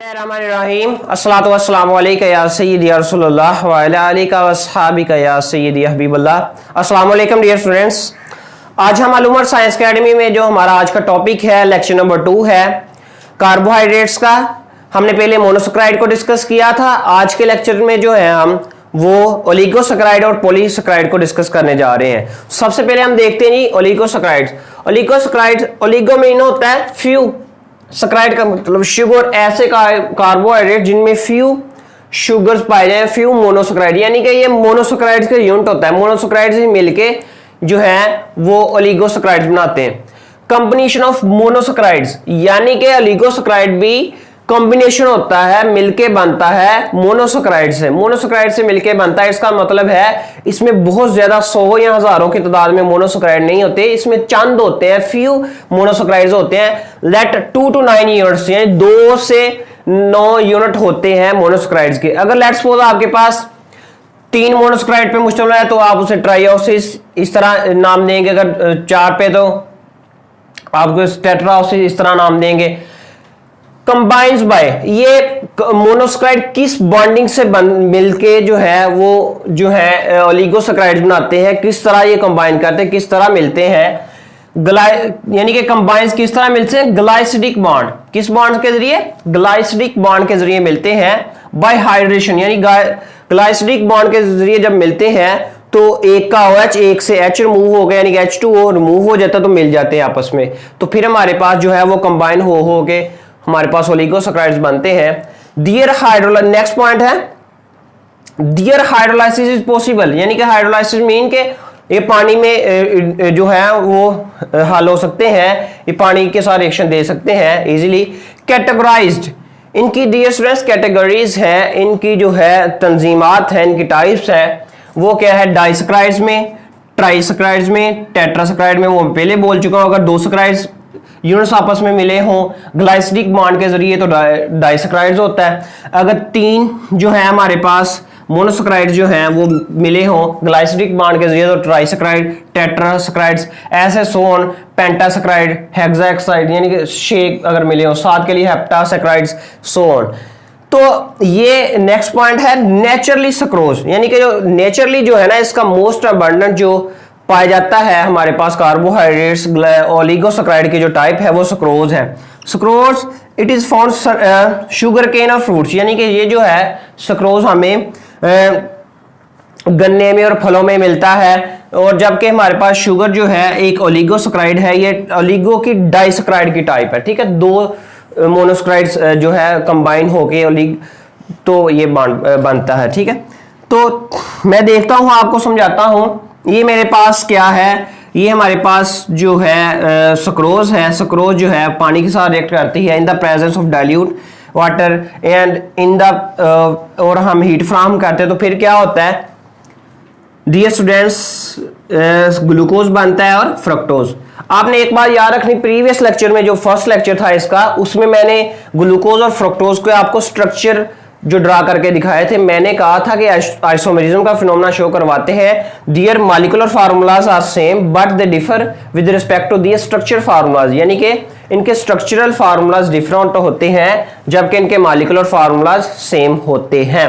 रहीम अस्सलातु वस्सलामु अलैका या सय्यदी या रसूलुल्लाह व अला आलिका व अस्हाबिका या सय्यदी या हबीबल्लाह। अस्सलामु अलैकुम डियर स्टूडेंट्स, आज हम मालूमात साइंस एकेडमी में जो हमारा आज का टॉपिक है लेक्चर नंबर 2 है कार्बोहाइड्रेट्स का। हमने पहले मोनोसैकेराइड को डिस्कस किया था। आज के लेक्चर में जो है हम वो ओलिगोसैकेराइड और पॉलीसैकेराइड को डिस्कस करने जा रहे हैं। सबसे पहले हम देखते हैं जी ओलिगोसैकेराइड्स। ओलिगो में होता है फ्यू, सैकेराइड का मतलब शुगर, ऐसे कार्बोहाइड्रेट जिनमें फ्यू शुगर्स पाए जाए, फ्यू मोनोसैकेराइड, यानी कि ये मोनोसैकेराइड्स का यूनिट होता है। मोनोसैकेराइड से मिलके जो है वो ओलिगोसैकेराइड्स बनाते हैं। कॉम्बिनेशन ऑफ मोनोसैकेराइड्स, यानी कि ओलिगोसैकेराइड भी कॉम्बिनेशन होता है, मिलके बनता है मोनोसैकेराइड से। मोनोसैकेराइड से मिलके बनता है, इसका मतलब है इसमें बहुत ज्यादा 100 या हजारों की तादाद में मोनोसैकेराइड नहीं होते, इसमें चंद होते हैं, फ्यू मोनोसैकेराइड्स होते हैं। लेट 2 to 9 यूनिट्स, यानी 2 से 9 यूनिट होते हैं मोनोसैकेराइड्स के। अगर लेट्स सपोज आपके पास 3 मोनोसैकेराइड पे मुश्तमिल है तो आप उसे ट्राइओसिस इस तरह नाम देंगे। अगर 4 पे तो आपको टेट्राओसिस इस तरह नाम देंगे। कंबाइंस बाय, ये मोनोसैकेराइड किस बॉन्डिंग से मिलके जो है वो जो है ओलिगोसैकेराइड बनाते हैं, किस तरह ये कंबाइन करते हैं, किस तरह मिलते हैं। यानी कि कंबाइंस किस तरह मिलते हैं, ग्लाइसिडिक बॉन्ड, किस बॉन्ड के जरिए, ग्लाइसिडिक बॉन्ड के जरिए मिलते हैं। बाय हाइड्रेशन, यानी ग्लाइसिडिक बॉन्ड के जरिए जब मिलते हैं तो एक का OH, एक से H रिमूव हो गया, यानी कि H2O रिमूव हो जाता है तो मिल जाते हैं आपस में। तो फिर हमारे पास जो है वो कंबाइन हो के हमारे पास ओलिगोसैकेराइड्स बनते हैं। डियर हाइड्रोलाइसिस, नेक्स्ट पॉइंट है डियर हाइड्रोलाइसिस इज पॉसिबल, यानी कि हाइड्रोलाइसिस मीन के ये पानी में जो है वो हल हो सकते हैं, ये पानी के साथ रिएक्शन दे सकते हैं इजीली। कैटेगराइज्ड, इनकी डियर स्टूडेंट्स कैटेगरीज है, इनकी जो है तंजीमात है, इनकी टाइप्स है, वो क्या है, डाइसैकेराइड्स में, ट्राइसैकेराइड्स में, टेट्रासैकेराइड में, वो पहले बोल चुका हूं। अगर 2 सैकेराइड्स यूनिट्स आपस में मिले हों ग्लाइसिडिक बॉन्ड के जरिए तो डाइसैकेराइड्स होता है। अगर 3 जो है हमारे पास मोनोसैकेराइड्स जो हैं वो मिले हों ग्लाइसिडिक बॉन्ड के जरिए तो ट्राइसैकेराइड, टेट्रासैकेराइड्स, ऐसे सोन, पेंटासैकेराइड, हेक्सासैकेराइड, यानी कि 6 अगर मिले हों, 7 के लिए हेप्टासैकेराइड्स, सोन। तो ये नेक्स्ट पॉइंट है नेचुरली सक्रोज, यानी कि जो नेचुरली जो है ना इसका मोस्ट अबंडेंट जो पाया जाता है हमारे पास कार्बोहाइड्रेट्स ओलिगोसैकेराइड की जो टाइप है वो सक्रोज है। Sucrose it is found sugar cane और फ्रूट्स, यानी कि ये जो है सक्रोज हमें गन्ने में और फलों में मिलता है। और जबकि हमारे पास शुगर जो है एक ओलिगोसैकेराइड है, ये ओलिगो की डाइसैकेराइड की टाइप है, ठीक है। 2 मोनोसैकेराइड्स जो है कंबाइन होके तो ये बनता है, ठीक है। तो मैं देखता हूं, आपको समझाता हूं। ये मेरे पास क्या है, ये हमारे पास जो है सक्रोज है। सक्रोज जो है पानी के साथ रिएक्ट करती है in the presence of dilute water and in the और हम हीट फ्राहम करते हैं तो फिर क्या होता है डियर स्टूडेंट्स, ग्लूकोज बनता है और फ्रक्टोज। आपने एक बात याद रखनी, प्रीवियस लेक्चर में जो फर्स्ट लेक्चर था इसका, उसमें मैंने ग्लूकोज और फ्रक्टोज को आपको स्ट्रक्चर जो ड्रा करके दिखाए थे। मैंने कहा था कि आइसोमेरिज्म का फिनोमेना शो करवाते हैं। Their molecular formulas are same but they differ with respect to their structure formulas, यानी कि इनके स्ट्रक्चरल फार्मूलाज डिफरेंट होते हैं जबकि इनके मॉलिक्यूलर फार्मूलाज सेम होते हैं।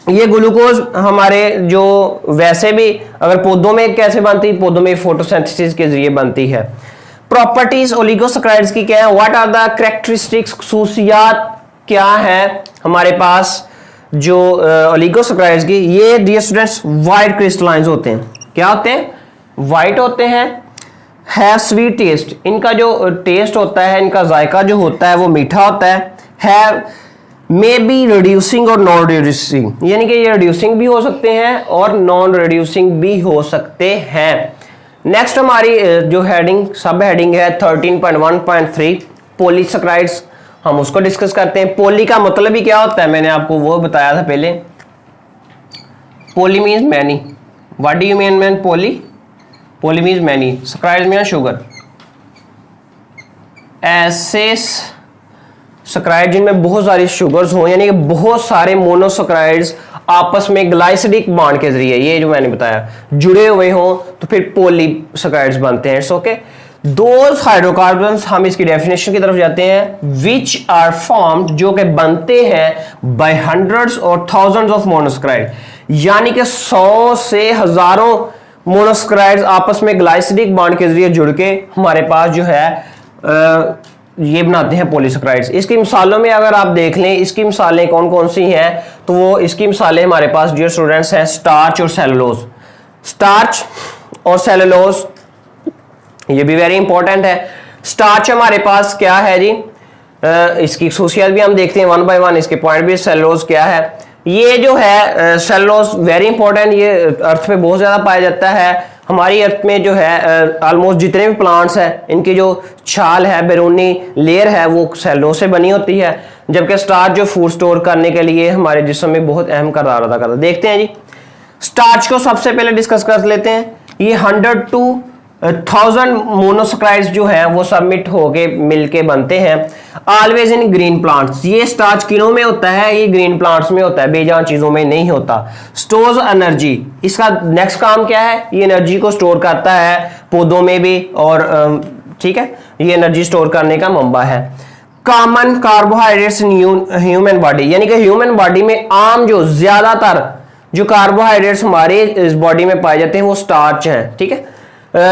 ये ग्लूकोज हमारे जो वैसे भी अगर पौधों में कैसे बनती है, पौधों में फोटोसिंथेसिस के जरिए बनती है। प्रॉपर्टीज ओलिगोसैकेराइड्स की क्या है, व्हाट आर द कैरेक्टरिस्टिक्स, खुसूसियात क्या है हमारे पास जो ओलिगोसैकेराइड्स की। ये डियर स्टूडेंट्स वाइट क्रिस्टलाइंस होते हैं। क्या होते हैं, वाइट होते हैं। है स्वीट टेस्ट, इनका जो टेस्ट होता है, इनका जायका जो होता है वो मीठा होता है मे बी रिड्यूसिंग और नॉन रिड्यूसिंग, यानी कि ये रिड्यूसिंग भी हो सकते हैं और नॉन रिड्यूसिंग भी हो सकते हैं। नेक्स्ट हमारी जो हेडिंग सब हेडिंग है 13.1.3 पॉलीसैकेराइड्स, हम उसको डिस्कस करते हैं। पोली का मतलब ही क्या होता है, मैंने आपको वो बताया था पहले। Poly means many. What do you mean poly? Poly means many, saccharide means sugar. ऐसे सैकेराइड जिनमें बहुत सारी शुगर्स हो, यानी कि बहुत सारे मोनोसैकेराइड्स आपस में ग्लाइसिडिक बॉन्ड के जरिए, ये जो मैंने बताया, जुड़े हुए हों तो फिर पॉलीसैकेराइड्स बनते हैं। It's okay. दोज हाइड्रोकार्बन्स, हम इसकी डेफिनेशन की तरफ जाते हैं, विच आर फॉर्म्ड, जो कि बनते हैं बाय हंड्रेड्स और थाउजेंड्स ऑफ मोनोसक्राइड, यानी कि 100 से हजारों मोनोसक्राइड्स आपस में ग्लाइसिडिक बॉन्ड के जरिए जुड़ के हमारे पास जो है ये बनाते हैं पॉलीसक्राइड्स। इसकी मिसालों में अगर आप देख लें, इसकी मिसालें कौन कौन सी हैं, तो वो इसकी मिसालें हमारे पास डियर स्टूडेंट्स हैं स्टार्च और सेलुलोज। स्टार्च और सेलुलोज ये भी वेरी इंपॉर्टेंट है। स्टार्च हमारे पास क्या है जी, इसकी सोशियल भी हम देखते हैं वन बाय वन, इसके पॉइंट भी। सेलुलोज क्या है, ये जो है सेलुलोज वेरी इंपॉर्टेंट, ये अर्थ पे बहुत ज्यादा पाया जाता है। हमारी अर्थ में जो है ऑलमोस्ट जितने भी प्लांट्स हैं, इनकी जो छाल है, बैरूनी लेयर है, वो सेलुलोज से बनी होती है, जबकि स्टार्च जो फूड स्टोर करने के लिए हमारे जिस्म में बहुत अहम किरदार अदा करता है। देखते हैं जी, स्टार्च को सबसे पहले डिस्कस कर लेते हैं। ये 100 to 1000 मोनोसक्राइड्स जो है वो सबमिट होके मिलके बनते हैं, ऑलवेज इन ग्रीन प्लांट्स। ये स्टार्च किनों में होता है, ये ग्रीन प्लांट्स में होता है, बेजान चीजों में नहीं होता। स्टोर्स एनर्जी, इसका नेक्स्ट काम क्या है, ये एनर्जी को स्टोर करता है पौधों में भी, और ठीक है, ये एनर्जी स्टोर करने का मंबा है। Common carbohydrates in human body, यानी कि ह्यूमन बॉडी में आम जो ज्यादातर जो कार्बोहाइड्रेट्स हमारे इस बॉडी में पाए जाते हैं वो स्टार्च हैं, ठीक है।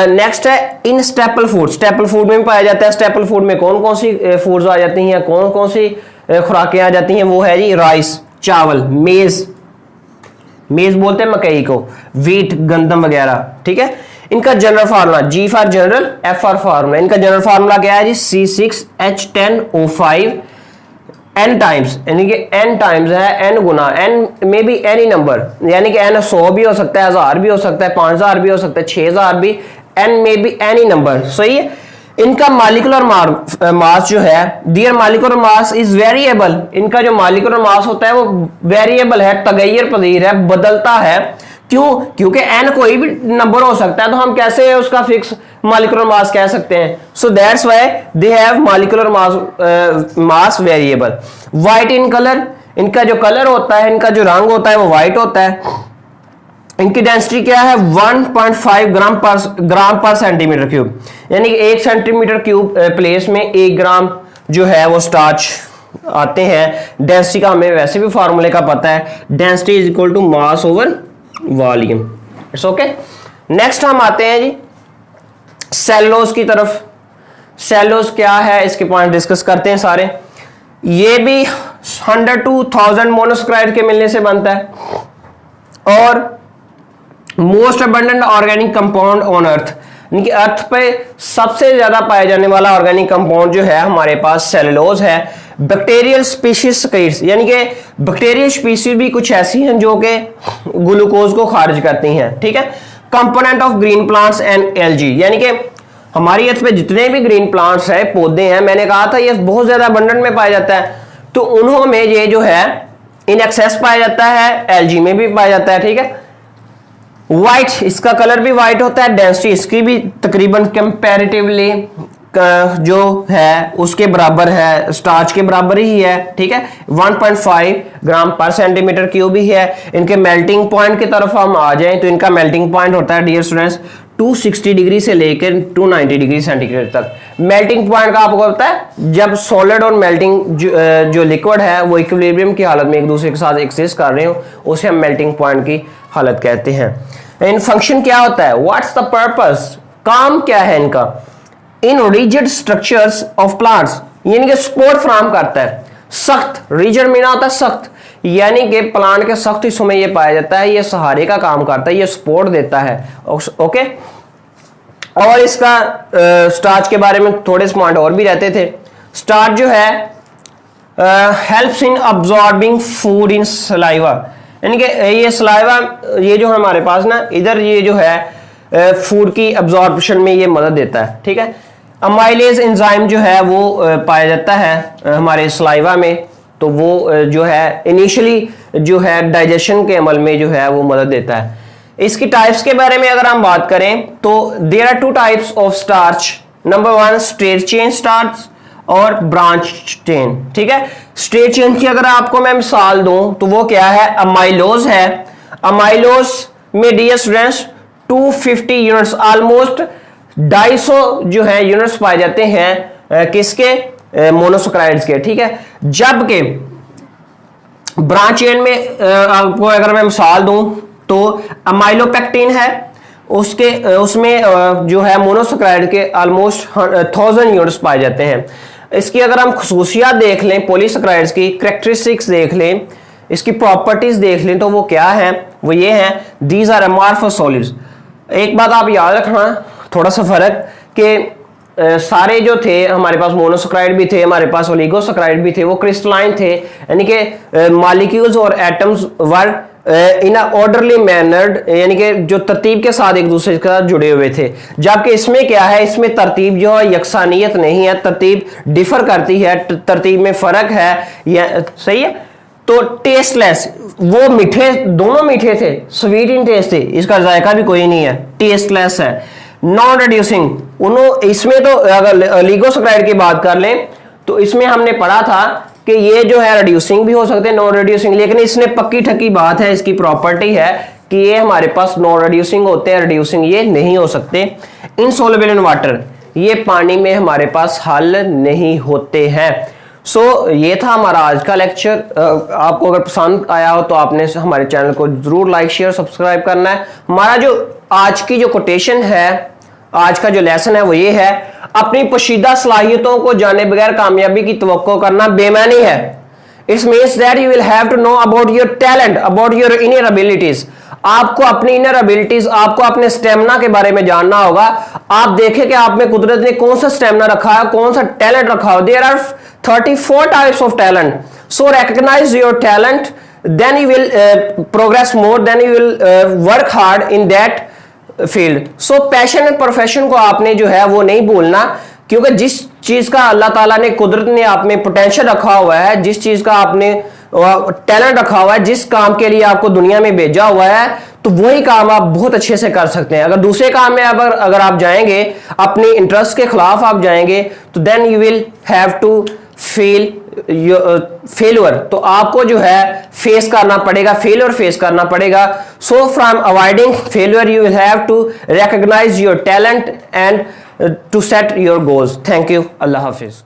नेक्स्ट है इन स्टेपल फूड, स्टेपल फूड में भी पाया जाता है। स्टेपल फूड में कौन कौन सी फूड्स आ जाती हैं, कौन कौन सी खुराकें आ जाती हैं, वो है जी राइस, चावल, मेज, मेज बोलते हैं मकई को, व्हीट, गंदम वगैरह, ठीक है। इनका general formula, G for general, F for formula, इनका जनरल फार्मूला क्या है जी, C6H10O5 n टाइम्स, यानी कि n टाइम्स है, n गुना, n में भी एनी नंबर, यानी कि n 100 भी हो सकता है, 1000 भी हो सकता है, 5000 भी हो सकता है, 6000 भी, n में भी एनी नंबर, सही है। इनका मॉलिक्यूलर मास जो है, their molecular mass is variable, इनका जो मॉलिक्यूलर मास होता है वो वेरिएबल है, तगय्युर पजीर है, बदलता है। क्यों? क्योंकि n कोई भी नंबर हो सकता है, तो हम कैसे उसका फिक्स मॉलिक्यूलर मास कह सकते हैं। So that's why they have molecular mass variable. White in colour, इनका जो कलर होता है, इनका जो रंग होता है वो व्हाइट होता है। इनकी डेंसिटी क्या है, 1.5 ग्राम पर सेंटीमीटर क्यूब, यानी कि 1 सेंटीमीटर क्यूब प्लेस में 1 ग्राम जो है वो स्टार्च आते हैं। डेंसिटी का हमें वैसे भी फार्मूले का पता है, density is equal to mass over volume. It's okay. Next हम आते हैं जी सेलुलोज की तरफ। सेलुलोज क्या है, इसके पॉइंट डिस्कस करते हैं सारे। ये भी 100 to 1000 मोनोसक्राइड के मिलने से बनता है, और most abundant organic compound on earth, यानी कि अर्थ पे सबसे ज्यादा पाया जाने वाला ऑर्गेनिक कंपाउंड जो है हमारे पास सेलुलोज है। बैक्टीरियल स्पीशीज, यानी कि बैक्टीरियल स्पीशीज भी कुछ ऐसी हैं जो कि ग्लूकोज को खारिज करती हैं, ठीक है। Component of green plants and algae, यानी कि हमारी अर्थ पे जितने भी ग्रीन प्लांट्स है, पौधे हैं, मैंने कहा था ये बहुत ज्यादा अबंडेंट में पाया जाता है, तो उन्हों में ये जो है इन एक्सेस पाया जाता है, एल्गी में भी पाया जाता है, ठीक है। व्हाइट, इसका कलर भी व्हाइट होता है, डेंसिटी इसकी भी तकरीबन कंपैरेटिवली जो है उसके बराबर है, स्टार्च के बराबर ही है, ठीक है। 1.5 ग्राम पर सेंटीमीटर क्यूब ही है। इनके मेल्टिंग पॉइंट की तरफ हम आ जाएं तो इनका मेल्टिंग पॉइंट होता है डियर स्टूडेंट्स 260 डिग्री से लेकर 290 डिग्री सेंटीग्रेड तक। मेल्टिंग पॉइंट का आपको पता है, जब सॉलिड और मेल्टिंग जो लिक्विड है वो इक्विलिब्रियम की हालत में एक दूसरे के साथ एक्सिस्ट कर रहे हो, उसे हम मेल्टिंग पॉइंट की हालत कहते हैं। इन फंक्शन क्या होता है, व्हाट्स द पर्पस, काम क्या है इनका, in rigid structures of plants, यानी कि सपोर्ट फ्राहम करता है। सख्त, रिजिड मीना होता है सख्त, यानी कि प्लांट के सख्त हिस्सों में ये पाया जाता है, ये सहारे का काम करता है, ये सपोर्ट देता है, ओके। और इसका स्टार्च के बारे में थोड़े से पॉइंट और भी रहते थे। स्टार्च जो है helps in absorbing food in saliva, यानी कि ये सलाइवा, ये जो हमारे पास ना इधर ये जो है फूड की अब्जॉर्प्शन में ये मदद देता है, ठीक है। अमाइलेज एंजाइम जो है वो पाया जाता है हमारे सलाइवा में, तो वो जो है इनिशियली जो है डाइजेशन के अमल में जो है वो मदद देता है। इसकी टाइप्स के बारे में अगर हम बात करें तो there are 2 types of starch. Number 1 straight chain starch और ब्रांच चेन, ठीक है। स्ट्रेट चेन की अगर आपको मैं मिसाल दूं तो वो क्या है, अमाइलोज है। अमाइलोज में डियर स्टूडेंट्स 250 यूनिट्स, ऑलमोस्ट 250 जो है यूनिट्स पाए जाते हैं किसके, मोनोसैकेराइड्स के, ठीक है। जबकि ब्रांच चेन में आपको अगर मैं मिसाल दूं तो अमाइलोपेक्टिन है, उसमें जो है मोनोसैकेराइड के ऑलमोस्ट 1000 यूनिट्स पाए जाते हैं। इसकी अगर हम खसूसियात देख लें, पॉलीसैकेराइड्स की करैक्टरिस्टिक्स देख लें, इसकी प्रॉपर्टीज देख लें, तो वो क्या है, वो ये है, दीज आर अमॉर्फस सॉलिड्स। एक बात आप याद रखना, थोड़ा सा फर्क कि सारे जो थे हमारे पास मोनोसैकेराइड भी थे, हमारे पास ओलिगोसैकेराइड भी थे, वो क्रिस्टलाइन थे, यानी कि मॉलिक्यूल्स और एटम्स वर इन ऑर्डरली मैनर्ड, यानी कि जो तरतीब के साथ एक दूसरे के साथ जुड़े हुए थे। जबकि इसमें क्या है, इसमें तरतीब जो है यकसानियत नहीं है, तरतीब डिफर करती है, तरतीब में फर्क है, यह सही है। तो टेस्टलेस, वो मीठे, दोनों मीठे थे, स्वीट इन टेस्ट थे, इसका जायका भी कोई नहीं है, टेस्टलेस है। नॉन रिड्यूसिंग, इसमें तो अगर ओलिगोसैकेराइड की बात कर लें तो इसमें हमने पढ़ा था कि ये जो है रिड्यूसिंग भी हो सकते हैं, नॉन रिड्यूसिंग, लेकिन इसने पक्की ठकी बात है, इसकी प्रॉपर्टी है कि ये हमारे पास नॉन रिड्यूसिंग होते हैं, रिड्यूसिंग ये नहीं हो सकते। इनसॉल्युबल इन वाटर, ये पानी में हमारे पास हल नहीं होते हैं। सो ये था हमारा आज का लेक्चर। आपको अगर पसंद आया हो तो आपने हमारे चैनल को जरूर लाइक शेयर सब्सक्राइब करना है। हमारा जो आज की जो कोटेशन है, आज का जो लेसन है वो ये है, अपनी पोशीदा सलाहियतों को जाने बगैर कामयाबी की तवक्को करना बेईमानी है। It means that you will have to know about your talent, about your inner abilities. आपको अपनी इनर एबिलिटीज, आपको अपने स्टेमिना के बारे में जानना होगा। आप देखें कि आप में कुदरत ने कौन सा स्टेमिना रखा है, कौन सा टैलेंट रखा है। There are 34 types of talent, so recognize your talent, then you will progress more, then you will work hard in that field. So passion and profession को आपने जो है वो नहीं भूलना, क्योंकि जिस चीज का अल्लाह ताला ने, कुदरत ने आप में पोटेंशियल रखा हुआ है, जिस चीज का आपने टैलेंट रखा हुआ है, जिस काम के लिए आपको दुनिया में भेजा हुआ है, तो वही काम आप बहुत अच्छे से कर सकते हैं। अगर दूसरे काम में अगर आप जाएंगे, अपनी इंटरेस्ट के खिलाफ आप जाएंगे, तो then you will have to feel failure, तो आपको जो है फेस करना पड़ेगा, फेलियर फेस करना पड़ेगा। So from avoiding failure you will have to recognize your talent and to set your goals. Thank you, अल्लाह हाफिज।